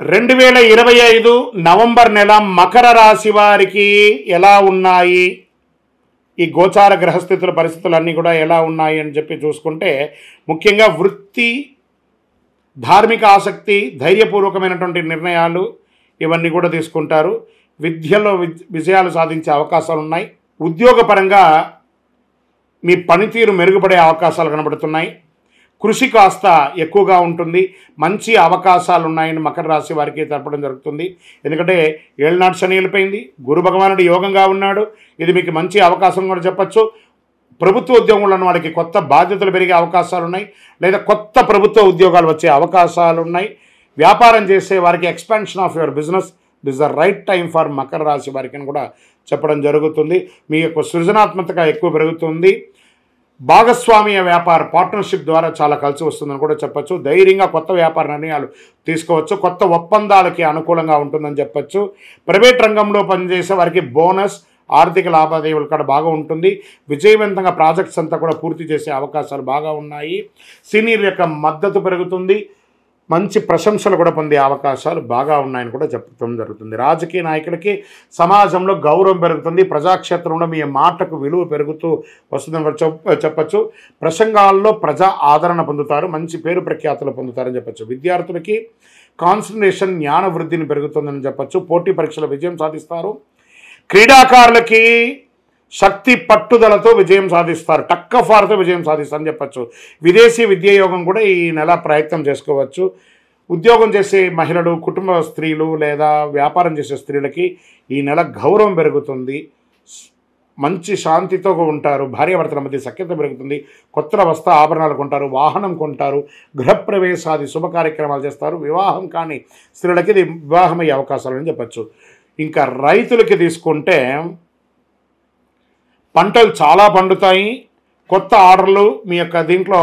2025 November నెల మకర రాశి వారికి ఎలా ఉన్నాయి, ఈ గోచార గ్రహస్థితుల పరిస్థితులన్నీ కూడా ఎలా ఉన్నాయి అని చెప్పి చూసుకుంటే, ముఖ్యంగా వృత్తి, ధార్మిక ఆసక్తి, ధైర్యపూర్వకమైనటువంటి నిర్ణయాలు ఇవన్నీ కూడా తీసుకుంటారు. విద్యలో విజయాలు సాధించే అవకాశాలు ఉన్నాయి. ఉద్యోగపరంగా మీ పనితీరు మెరుగుపడే అవకాశాలు కనబడుతున్నాయి. కృషి కాస్త ఎక్కువగా ఉంటుంది. మంచి అవకాశాలు ఉన్నాయని మకర రాశి వారికి తెలపడం జరుగుతుంది. ఎందుకంటే ఏళ్ళనాటి శని వెళ్ళిపోయింది, గురు భగవానుడు యోగంగా ఉన్నాడు. ఇది మీకు మంచి అవకాశం కూడా చెప్పచ్చు. ప్రభుత్వ ఉద్యోగంలో ఉన్న వారికి కొత్త బాధ్యతలు పెరిగే అవకాశాలు ఉన్నాయి, లేదా కొత్త ప్రభుత్వ ఉద్యోగాలు వచ్చే అవకాశాలు ఉన్నాయి. వ్యాపారం చేసే వారికి expansion of your business this the right time for Makar రాశి వారికి అని కూడా చెప్పడం జరుగుతుంది. మీ యొక్క సృజనాత్మకత ఎక్కువ పెరుగుతుంది. భాగస్వామ్య వ్యాపార పార్ట్నర్షిప్ ద్వారా చాలా కలిసి వస్తుందని కూడా చెప్పచ్చు. ధైర్యంగా కొత్త వ్యాపార నిర్ణయాలు తీసుకోవచ్చు. కొత్త ఒప్పందాలకి అనుకూలంగా ఉంటుందని చెప్పచ్చు. ప్రైవేట్ రంగంలో పనిచేసే వారికి బోనస్, ఆర్థిక లావాదేవీలు కూడా బాగా ఉంటుంది. విజయవంతంగా ప్రాజెక్ట్స్ అంతా కూడా పూర్తి చేసే అవకాశాలు బాగా ఉన్నాయి. సీనియర్ యొక్క మద్దతు పెరుగుతుంది. మంచి ప్రశంసలు కూడా పొందే అవకాశాలు బాగా ఉన్నాయని కూడా చెప్పడం జరుగుతుంది. రాజకీయ నాయకులకి సమాజంలో గౌరవం పెరుగుతుంది. ప్రజాక్షేత్రంలో మీ మాటకు విలువ పెరుగుతూ వస్తుందని కూడా చెప్పచ్చు. ప్రసంగాల్లో ప్రజా ఆదరణ పొందుతారు. మంచి పేరు ప్రఖ్యాతులు పొందుతారని చెప్పచ్చు. విద్యార్థులకి కాన్సన్ట్రేషన్, జ్ఞాన వృద్ధిని పెరుగుతుందని చెప్పచ్చు. పోటీ పరీక్షల విజయం సాధిస్తారు. క్రీడాకారులకి శక్తి పట్టుదలతో విజయం సాధిస్తారు. టక్కఫార్తో విజయం సాధిస్తారని చెప్పచ్చు. విదేశీ విద్యాయోగం కూడా ఈ నెల ప్రయత్నం చేసుకోవచ్చు. ఉద్యోగం చేసే మహిళలు, కుటుంబ స్త్రీలు లేదా వ్యాపారం చేసే స్త్రీలకి ఈ నెల గౌరవం పెరుగుతుంది. మంచి శాంతితో ఉంటారు. భార్యాభర్తల మధ్య సఖ్యత పెరుగుతుంది. కొత్త వస్త్ర ఆభరణాలు కొంటారు. వాహనం కొంటారు. గృహప్రవేశాది శుభ కార్యక్రమాలు చేస్తారు. వివాహం కాని స్త్రీలకి ఇది వివాహమయ్యే అవకాశాలని చెప్పచ్చు. ఇంకా రైతులకి తీసుకుంటే పంటలు చాలా పండుతాయి. కొత్త ఆర్డర్లు మీ యొక్క దీంట్లో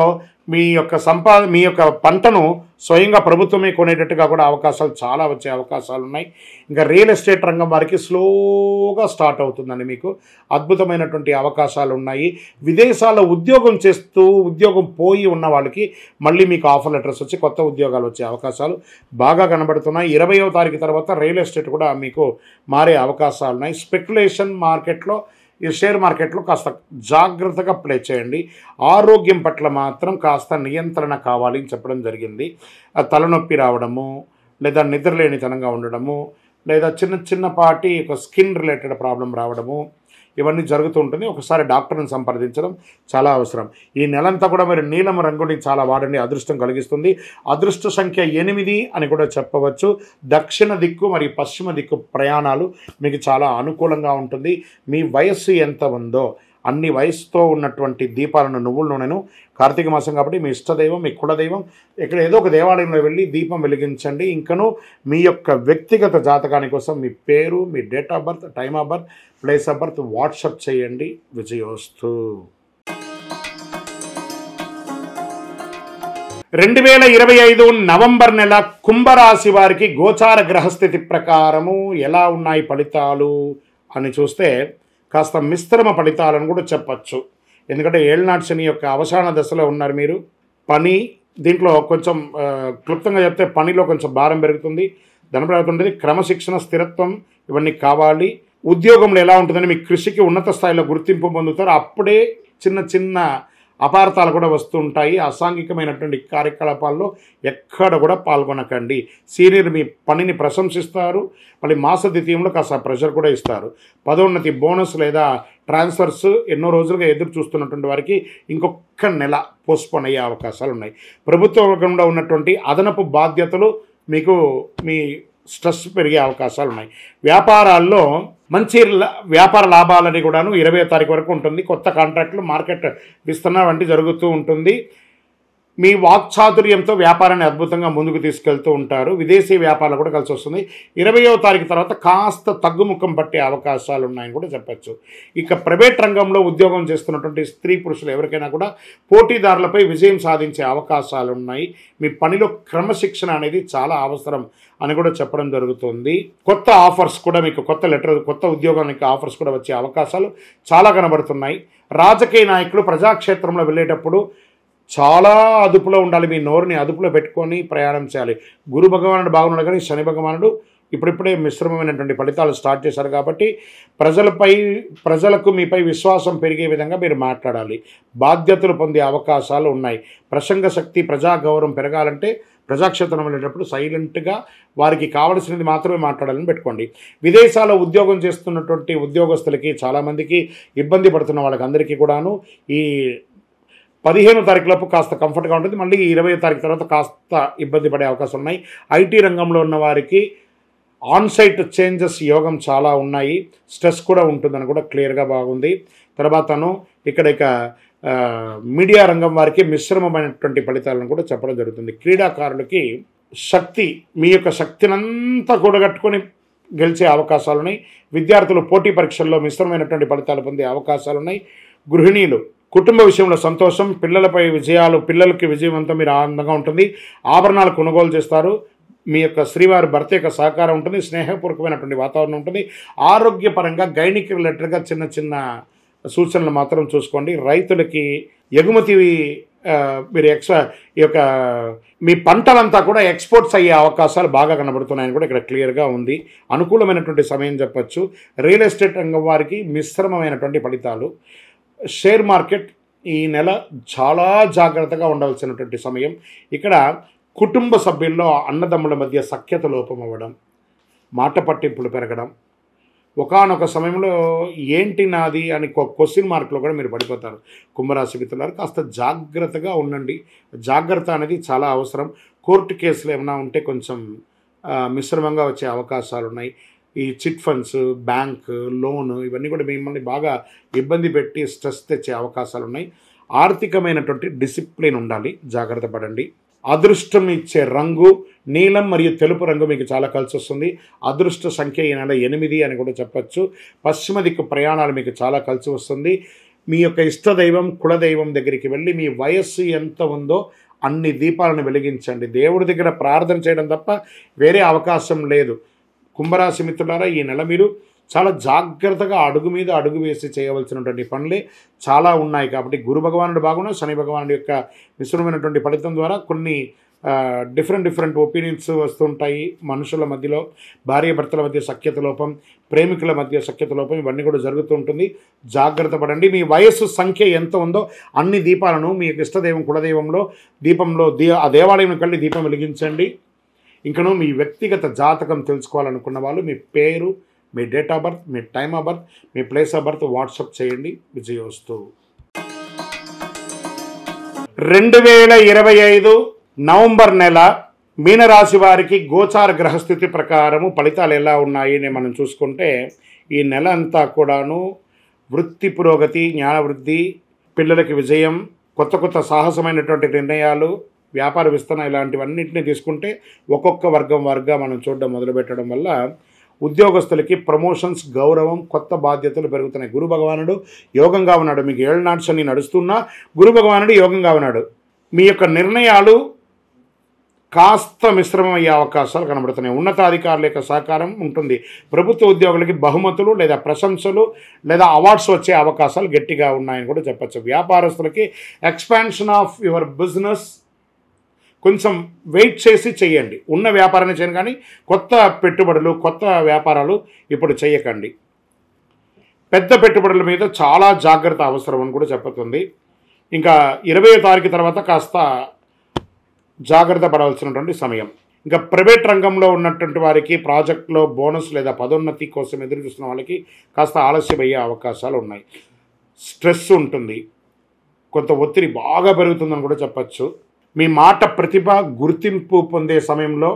మీ యొక్క పంటను స్వయంగా ప్రభుత్వమే కొనేటట్టుగా కూడా అవకాశాలు చాలా వచ్చే అవకాశాలు ఉన్నాయి. ఇంకా రియల్ ఎస్టేట్ రంగం వారికి స్లోగా స్టార్ట్ అవుతుందండి. మీకు అద్భుతమైనటువంటి అవకాశాలు ఉన్నాయి. విదేశాల్లో ఉద్యోగం చేస్తూ ఉద్యోగం పోయి ఉన్న వాళ్ళకి మళ్ళీ మీకు ఆఫర్ లెటర్స్ వచ్చి కొత్త ఉద్యోగాలు వచ్చే అవకాశాలు బాగా కనబడుతున్నాయి. 20వ తారీఖు తర్వాత రియల్ ఎస్టేట్ కూడా మీకు మారే అవకాశాలు ఉన్నాయి. స్పెక్యులేషన్ మార్కెట్లో, ఈ షేర్ మార్కెట్లో కాస్త జాగ్రత్తగా ప్లే చేయండి. ఆరోగ్యం పట్ల మాత్రం కాస్త నియంత్రణ కావాలి అని చెప్పడం జరిగింది. తలనొప్పి రావడము, లేదా నిద్రలేనితనంగా ఉండడము, లేదా చిన్నపాటి ఒక స్కిన్ రిలేటెడ్ ప్రాబ్లం రావడము, ఇవన్నీ జరుగుతూ ఉంటుంది. ఒకసారి డాక్టర్ని సంప్రదించడం చాలా అవసరం. ఈ నెలంతా కూడా మీరు నీలం రంగుని చాలా వాడండి. అదృష్టం కలిగిస్తుంది. అదృష్ట సంఖ్య 8 అని కూడా చెప్పవచ్చు. దక్షిణ దిక్కు మరియు పశ్చిమ దిక్కు ప్రయాణాలు మీకు చాలా అనుకూలంగా ఉంటుంది. మీ వయస్సు ఎంత ఉందో అన్ని వయసుతో ఉన్నటువంటి దీపాలను, నువ్వుల నూనెను, కార్తీక మాసం కాబట్టి మీ ఇష్టదైవం, మీ కులదైవం, ఇక్కడ ఏదో ఒక దేవాలయంలో వెళ్ళి దీపం వెలిగించండి. ఇంకనూ మీ యొక్క వ్యక్తిగత జాతకాని కోసం మీ పేరు, మీ date of birth, time of birth, place of birth WhatsApp చేయండి. విజయోస్తు. 2025 నవంబర్ నెల కుంభరాశి వారికి గోచార గ్రహస్థితి ప్రకారము ఎలా ఉన్నాయి ఫలితాలు అని చూస్తే కాస్త మిశ్రమ ఫలితాలను కూడా చెప్పచ్చు. ఎందుకంటే ఏళ్ళనాటి శని యొక్క అవసాన దశలో ఉన్నారు మీరు. పని దీంట్లో కొంచెం క్లుప్తంగా చెప్తే పనిలో కొంచెం భారం పెరుగుతుంది, ధనం పెరుగుతుంటుంది. క్రమశిక్షణ, స్థిరత్వం ఇవన్నీ కావాలి. ఉద్యోగంలో ఎలా ఉంటుందని మీ కృషికి ఉన్నత స్థాయిలో గుర్తింపు పొందుతారు. అప్పుడే చిన్న అపార్థాలు కూడా వస్తూ ఉంటాయి. అసాంఘికమైనటువంటి కార్యకలాపాల్లో ఎక్కడ కూడా పాల్గొనకండి. సీనియర్ మీ పనిని ప్రశంసిస్తారు. మళ్ళీ మాస ద్వితీయంలో కాస్త ప్రెషర్ కూడా ఇస్తారు. పదోన్నతి, బోనస్ లేదా ట్రాన్స్ఫర్స్ ఎన్నో రోజులుగా ఎదురు చూస్తున్నటువంటి వారికి ఇంకొక నెల పోస్ట్పోన్ అయ్యే అవకాశాలు ఉన్నాయి. ప్రభుత్వ వర్గంలో ఉన్నటువంటి అదనపు బాధ్యతలు మీకు మీ స్ట్రెస్ పెరిగే అవకాశాలు ఉన్నాయి. వ్యాపారాల్లో మంచి వ్యాపార లాభాలని కూడాను 20వ తారీఖు వరకు ఉంటుంది. కొత్త కాంట్రాక్టులు, మార్కెట్ విస్తరణ వంటి జరుగుతూ ఉంటుంది. మీ వాక్చాతుర్యంతో వ్యాపారాన్ని అద్భుతంగా ముందుకు తీసుకెళ్తూ ఉంటారు. విదేశీ వ్యాపారాలు కూడా కలిసి వస్తుంది. 20వ తారీఖు తర్వాత కాస్త తగ్గుముఖం పట్టే అవకాశాలు ఉన్నాయని కూడా చెప్పచ్చు. ఇక ప్రైవేట్ రంగంలో ఉద్యోగం చేస్తున్నటువంటి స్త్రీ పురుషులు ఎవరికైనా కూడా పోటీదారులపై విజయం సాధించే అవకాశాలు ఉన్నాయి. మీ పనిలో క్రమశిక్షణ అనేది చాలా అవసరం అని కూడా చెప్పడం జరుగుతుంది. కొత్త ఆఫర్స్ కూడా మీకు, కొత్త ఉద్యోగానికి ఆఫర్స్ కూడా వచ్చే అవకాశాలు చాలా కనబడుతున్నాయి. రాజకీయ నాయకులు ప్రజాక్షేత్రంలో వెళ్ళేటప్పుడు చాలా అదుపులో ఉండాలి. మీ నోరుని అదుపులో పెట్టుకొని ప్రయాణం చేయాలి. గురు భగవానుడు బాగున్నాడు, కానీ శని భగవానుడు ఇప్పుడిప్పుడే మిశ్రమమైనటువంటి ఫలితాలు స్టార్ట్ చేశారు. కాబట్టి ప్రజలకు మీపై విశ్వాసం పెరిగే విధంగా మీరు మాట్లాడాలి. బాధ్యతలు పొందే అవకాశాలు ఉన్నాయి. ప్రసంగ శక్తి, ప్రజాగౌరవం పెరగాలంటే ప్రజాక్షేత్రం వెళ్ళేటప్పుడు సైలెంట్గా వారికి కావలసినది మాత్రమే మాట్లాడాలని పెట్టుకోండి. విదేశాల్లో ఉద్యోగం చేస్తున్నటువంటి ఉద్యోగస్తులకి, చాలామందికి ఇబ్బంది పడుతున్న వాళ్ళకి అందరికీ కూడాను ఈ 15వ తారీఖులోపు కాస్త కంఫర్ట్గా ఉంటుంది. మళ్ళీ 20వ తారీఖు తర్వాత కాస్త ఇబ్బంది పడే అవకాశం ఉన్నాయి. ఐటీ రంగంలో ఉన్న వారికి ఆన్సైట్ చేంజెస్ యోగం చాలా ఉన్నాయి. స్ట్రెస్ కూడా ఉంటుందని కూడా క్లియర్గా బాగుంది. తర్వాతను ఇక మీడియా రంగం వారికి మిశ్రమమైనటువంటి ఫలితాలను కూడా చెప్పడం జరుగుతుంది. క్రీడాకారులకి శక్తి, మీ యొక్క శక్తినంతా కూడగట్టుకొని గెలిచే అవకాశాలున్నాయి. విద్యార్థులు పోటీ పరీక్షల్లో మిశ్రమమైనటువంటి ఫలితాలు పొందే అవకాశాలున్నాయి. గృహిణీలు కుటుంబ విషయంలో సంతోషం, పిల్లలకి విజయవంతం, మీరు ఆనందంగా ఉంటుంది. ఆభరణాలు కొనుగోలు చేస్తారు. మీ యొక్క శ్రీవారి భర్త యొక్క సహకారం ఉంటుంది. స్నేహపూర్వకమైనటువంటి వాతావరణం ఉంటుంది. ఆరోగ్యపరంగా గైనిక్ రిలేటెడ్గా చిన్న చిన్న సూచనలు మాత్రం చూసుకోండి. రైతులకి ఎగుమతి మీరు ఈ యొక్క మీ పంటలంతా కూడా ఎక్స్పోర్ట్స్ అయ్యే అవకాశాలు బాగా కనబడుతున్నాయని కూడా ఇక్కడ క్లియర్గా ఉంది. అనుకూలమైనటువంటి సమయం చెప్పచ్చు. రియల్ ఎస్టేట్ రంగం వారికి మిశ్రమమైనటువంటి ఫలితాలు. షేర్ మార్కెట్ ఈ నెల చాలా జాగ్రత్తగా ఉండవలసినటువంటి సమయం. ఇక్కడ కుటుంబ సభ్యుల్లో అన్నదమ్ముల మధ్య సఖ్యత లోపం అవ్వడం, మాట పట్టింపులు పెరగడం, ఒకానొక సమయంలో ఏంటి నాది అని క్వశ్చన్ మార్క్లో కూడా మీరు పడిపోతారు. కుంభరాశి మిత్రులారు కాస్త జాగ్రత్తగా ఉండండి. జాగ్రత్త అనేది చాలా అవసరం. కోర్టు కేసులు ఏమైనా ఉంటే కొంచెం మిశ్రమంగా వచ్చే అవకాశాలు ఉన్నాయి. ఈ చిట్ ఫండ్స్, బ్యాంక్ లోను ఇవన్నీ కూడా మిమ్మల్ని బాగా ఇబ్బంది పెట్టి స్ట్రెస్ తెచ్చే అవకాశాలు ఉన్నాయి. ఆర్థికమైనటువంటి డిసిప్లిన్ ఉండాలి, జాగ్రత్త పడండి. అదృష్టం ఇచ్చే రంగు నీలం మరియు తెలుపు రంగు మీకు చాలా కలిసి వస్తుంది. అదృష్ట సంఖ్య ఈ నెల 8 అని కూడా చెప్పచ్చు. పశ్చిమ దిక్కు ప్రయాణాలు మీకు చాలా కలిసి వస్తుంది. మీ యొక్క ఇష్టదైవం, కులదైవం దగ్గరికి వెళ్ళి మీ వయస్సు ఎంత ఉందో అన్ని దీపాలను వెలిగించండి. దేవుడి దగ్గర ప్రార్థన చేయడం తప్ప వేరే అవకాశం లేదు. కుంభరాశి మిత్రులారా, ఈ నెల మీరు చాలా జాగ్రత్తగా అడుగు మీద అడుగు వేసి చేయవలసినటువంటి పనులే చాలా ఉన్నాయి. కాబట్టి గురు భగవానుడు బాగున్నా, శని భగవానుడి యొక్క మిశ్రమైనటువంటి ఫలితం ద్వారా కొన్ని డిఫరెంట్ ఒపీనియన్స్ వస్తుంటాయి. మనుషుల మధ్యలో, భార్యాభర్తల మధ్య సఖ్యత లోపం, ప్రేమికుల మధ్య సఖ్యత లోపం, ఇవన్నీ కూడా జరుగుతూ ఉంటుంది. జాగ్రత్త పడండి. మీ వయస్సు సంఖ్య ఎంత ఉందో అన్ని దీపాలను మీ ఇష్టదైవం, కులదైవంలో దీపంలో ఆ దేవాలయంకి వెళ్ళి దీపం వెలిగించండి. ఇంకను మీ వ్యక్తిగత జాతకం తెలుసుకోవాలనుకున్న వాళ్ళు మీ పేరు, మీ డేట్ ఆఫ్ బర్త్, మీ టైమ్ ఆఫ్ బర్త్, మీ ప్లేస్ ఆఫ్ బర్త్ వాట్సాప్ చేయండి. విజయోస్తు. 2025 నవంబర్ నెల మీనరాశి వారికి గోచార గ్రహస్థితి ప్రకారము ఫలితాలు ఎలా ఉన్నాయని మనం చూసుకుంటే, ఈ నెల అంతా కూడాను వృత్తి పురోగతి, జ్ఞానవృద్ధి, పిల్లలకి విజయం, కొత్త సాహసమైనటువంటి నిర్ణయాలు, వ్యాపార విస్తరణ, ఇలాంటివన్నింటినీ తీసుకుంటే ఒక్కొక్క వర్గం మనం చూడడం మొదలుపెట్టడం వల్ల ఉద్యోగస్తులకి ప్రమోషన్స్, గౌరవం, కొత్త బాధ్యతలు పెరుగుతున్నాయి. గురు భగవానుడు యోగంగా ఉన్నాడు. మీకు 7 నాటి శని నడుస్తున్నా గురు భగవానుడు యోగంగా ఉన్నాడు. మీ యొక్క నిర్ణయాలు కాస్త మిశ్రమం అయ్యే అవకాశాలు కనబడుతున్నాయి. ఉన్నతాధికారుల యొక్క సహకారం ఉంటుంది. ప్రభుత్వ ఉద్యోగులకి బహుమతులు లేదా ప్రశంసలు లేదా అవార్డ్స్ వచ్చే అవకాశాలు గట్టిగా ఉన్నాయని కూడా చెప్పచ్చు. వ్యాపారస్తులకి ఎక్స్పాన్షన్ ఆఫ్ యువర్ బిజినెస్ కొంచెం వెయిట్ చేసి చేయండి. ఉన్న వ్యాపారాన్ని చేయండి, కానీ కొత్త పెట్టుబడులు, కొత్త వ్యాపారాలు ఇప్పుడు చేయకండి. పెద్ద పెట్టుబడుల మీద చాలా జాగ్రత్త అవసరం అని కూడా చెప్పుతుంది. ఇంకా 20వ తారీఖు తర్వాత కాస్త జాగ్రత్త పడవలసినటువంటి సమయం. ఇంకా ప్రైవేట్ రంగంలో ఉన్నటువంటి వారికి ప్రాజెక్టులో బోనస్ లేదా పదోన్నతి కోసం ఎదురు చూస్తున్న వాళ్ళకి కాస్త ఆలస్యం అయ్యే అవకాశాలు ఉన్నాయి. స్ట్రెస్ ఉంటుంది, కొంత ఒత్తిడి బాగా పెరుగుతుందని కూడా చెప్పచ్చు. మీ మాట ప్రతిభ గుర్తింపు పొందే సమయంలో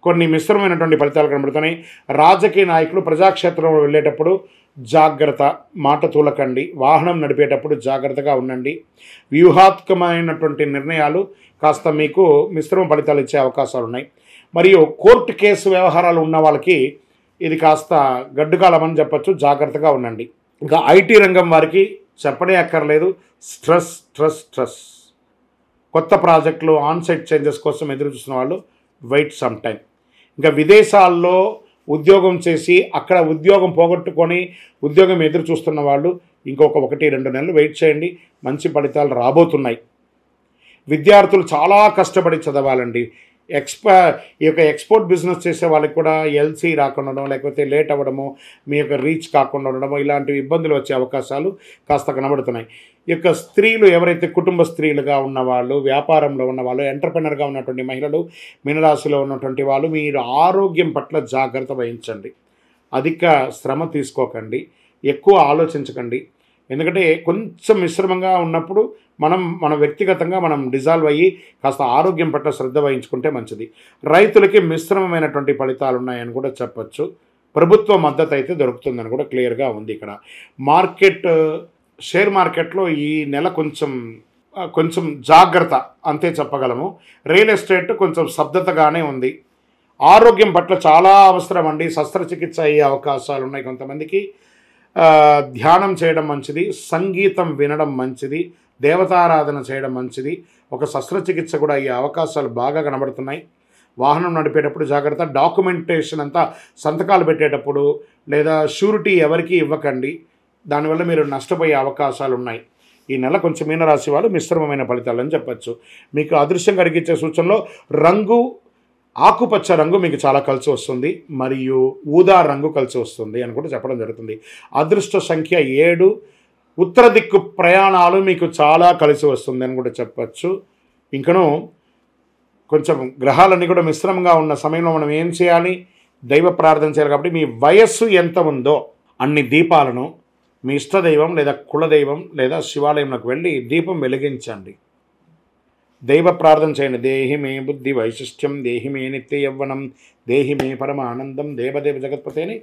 కొన్ని మిశ్రమైనటువంటి ఫలితాలు కనబడుతున్నాయి. రాజకీయ నాయకులు ప్రజాక్షేత్రంలో వెళ్ళేటప్పుడు జాగ్రత్త, మాట తూలకండి. వాహనం నడిపేటప్పుడు జాగ్రత్తగా ఉండండి. వ్యూహాత్మకమైనటువంటి నిర్ణయాలు కాస్త మీకు మిశ్రమ ఫలితాలు ఇచ్చే అవకాశాలు ఉన్నాయి. మరియు కోర్టు కేసు వ్యవహారాలు ఉన్న వాళ్ళకి ఇది కాస్త గడ్డుకాలం అని చెప్పచ్చు. జాగ్రత్తగా ఉండండి. ఇంకా ఐటీ రంగం వారికి చెప్పనే అక్కర్లేదు. స్ట్రెస్. కొత్త ప్రాజెక్టులు, ఆన్సైట్ చేంజెస్ కోసం ఎదురు చూస్తున్న వాళ్ళు వెయిట్ సమ్ టైం. ఇంకా విదేశాల్లో ఉద్యోగం చేసి అక్కడ ఉద్యోగం పోగొట్టుకొని ఉద్యోగం ఎదురు చూస్తున్న వాళ్ళు ఇంకొక 1-2 నెలలు వెయిట్ చేయండి, మంచి ఫలితాలు రాబోతున్నాయి. విద్యార్థులు చాలా కష్టపడి చదవాలండి. ఈ యొక్క ఎక్స్పోర్ట్ బిజినెస్ చేసే వాళ్ళకి కూడా ఎల్సీ రాకుండా, లేకపోతే లేట్ అవ్వడము, మీ యొక్క రీచ్ కాకుండా ఉండడము, ఇలాంటి ఇబ్బందులు వచ్చే అవకాశాలు కాస్త కనబడుతున్నాయి. ఈ యొక్క స్త్రీలు ఎవరైతే కుటుంబ స్త్రీలుగా ఉన్నవాళ్ళు, వ్యాపారంలో ఉన్నవాళ్ళు, ఎంటర్‌ప్రెన్యూర్‌గా ఉన్నటువంటి మహిళలు, మీనరాశిలో ఉన్నటువంటి వాళ్ళు మీరు ఆరోగ్యం పట్ల జాగ్రత్త వహించండి. అధిక శ్రమ తీసుకోకండి, ఎక్కువ ఆలోచించకండి. ఎందుకంటే కొంచెం మిశ్రమంగా ఉన్నప్పుడు మన వ్యక్తిగతంగా మనం డిజాల్వ్ అయ్యి కాస్త ఆరోగ్యం పట్ల శ్రద్ధ వహించుకుంటే మంచిది. రైతులకి మిశ్రమమైనటువంటి ఫలితాలు ఉన్నాయని కూడా చెప్పచ్చు. ప్రభుత్వ మద్దతు అయితే దొరుకుతుందని కూడా క్లియర్గా ఉంది. ఇక్కడ షేర్ మార్కెట్లో ఈ నెల కొంచెం జాగ్రత్త అంతే చెప్పగలము. రియల్ ఎస్టేట్ కొంచెం స్తబ్దతగానే ఉంది. ఆరోగ్యం పట్ల చాలా అవసరం అండి. శస్త్రచికిత్స అయ్యే అవకాశాలు ఉన్నాయి కొంతమందికి. ధ్యానం చేయడం మంచిది, సంగీతం వినడం మంచిది, దేవతారాధన చేయడం మంచిది. ఒక శస్త్రచికిత్స కూడా అయ్యే అవకాశాలు బాగా కనబడుతున్నాయి. వాహనం నడిపేటప్పుడు జాగ్రత్త. డాక్యుమెంటేషన్ అంతా సంతకాలు పెట్టేటప్పుడు లేదా షూరిటీ ఎవరికి ఇవ్వకండి, దానివల్ల మీరు నష్టపోయే అవకాశాలు ఉన్నాయి. ఈ నెల కొంచెం మీనరాశి వాళ్ళు మిశ్రమమైన ఫలితాలని చెప్పచ్చు. మీకు అదృశ్యం కలిగించే సూచనలో ఆకుపచ్చ రంగు మీకు చాలా కలిసి వస్తుంది, మరియు ఊదా రంగు కలిసి వస్తుంది అని కూడా చెప్పడం జరుగుతుంది. అదృష్ట సంఖ్య 7. ఉత్తర దిక్కు ప్రయాణాలు మీకు చాలా కలిసి వస్తుంది అని కూడా చెప్పచ్చు. ఇంకను కొంచెం గ్రహాలన్నీ కూడా మిశ్రమంగా ఉన్న సమయంలో మనం ఏం చేయాలి? దైవ ప్రార్థన చేయాలి. కాబట్టి మీ వయస్సు ఎంత ఉందో అన్ని దీపాలను మీ ఇష్టదైవం లేదా కులదైవం లేదా శివాలయంలోకి వెళ్ళి దీపం వెలిగించండి. దైవ ప్రార్థన చేయండి. దేహి మే బుద్ధి వైశిష్ట్యం, దేహి మే నిత్య యవ్వనం, దేహి మే పరమానందం, దేవదేవ జగత్పతి అని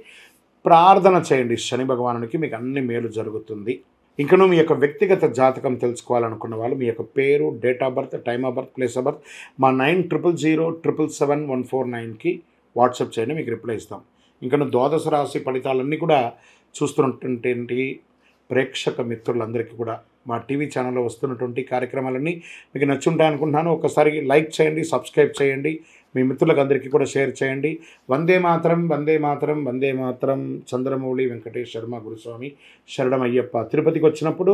ప్రార్థన చేయండి శని భగవానునికి. మీకు అన్ని మేలు జరుగుతుంది. ఇంకను మీ యొక్క వ్యక్తిగత జాతకం తెలుసుకోవాలనుకున్న వాళ్ళు మీ యొక్క పేరు, date of birth, time of birth, place of birth మా 9000077149కి వాట్సాప్ చేయండి, మీకు రిప్లై ఇస్తాం. ఇంకను ద్వాదశ రాశి ఫలితాలన్నీ కూడా చూస్తున్నటువంటి ప్రేక్షక మిత్రులందరికీ కూడా మా టీవీ ఛానల్లో వస్తున్నటువంటి కార్యక్రమాలన్నీ మీకు నచ్చుంటాయి అనుకుంటున్నాను. ఒకసారి లైక్ చేయండి, సబ్స్క్రైబ్ చేయండి, మీ మిత్రులకు అందరికీ కూడా షేర్ చేయండి. వందే మాతరం, వందే మాతరం, వందే మాతరం. చంద్రమౌళి వెంకటేష్ శర్మ గురుస్వామి శరణం అయ్యప్ప. తిరుపతికి వచ్చినప్పుడు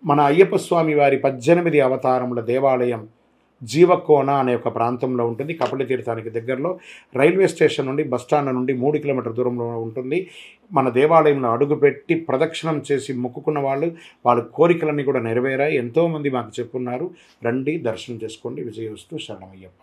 మన అయ్యప్ప స్వామి వారి 18 అవతారముల దేవాలయం జీవకోన అనే ఒక ప్రాంతంలో ఉంటుంది. కపిల తీర్థానికి దగ్గరలో రైల్వే స్టేషన్ నుండి బస్టాండ్ నుండి 3 కిలోమీటర్ల దూరంలో ఉంటుంది. మన దేవాలయంలో అడుగుపెట్టి ప్రదక్షిణం చేసి మొక్కుకున్న వాళ్ళ కోరికలన్నీ కూడా నెరవేరాయి. ఎంతోమంది మాకు చెప్పున్నారు. రండి, దర్శనం చేసుకోండి. విజయోస్తు. శరణమయ్యప్ప.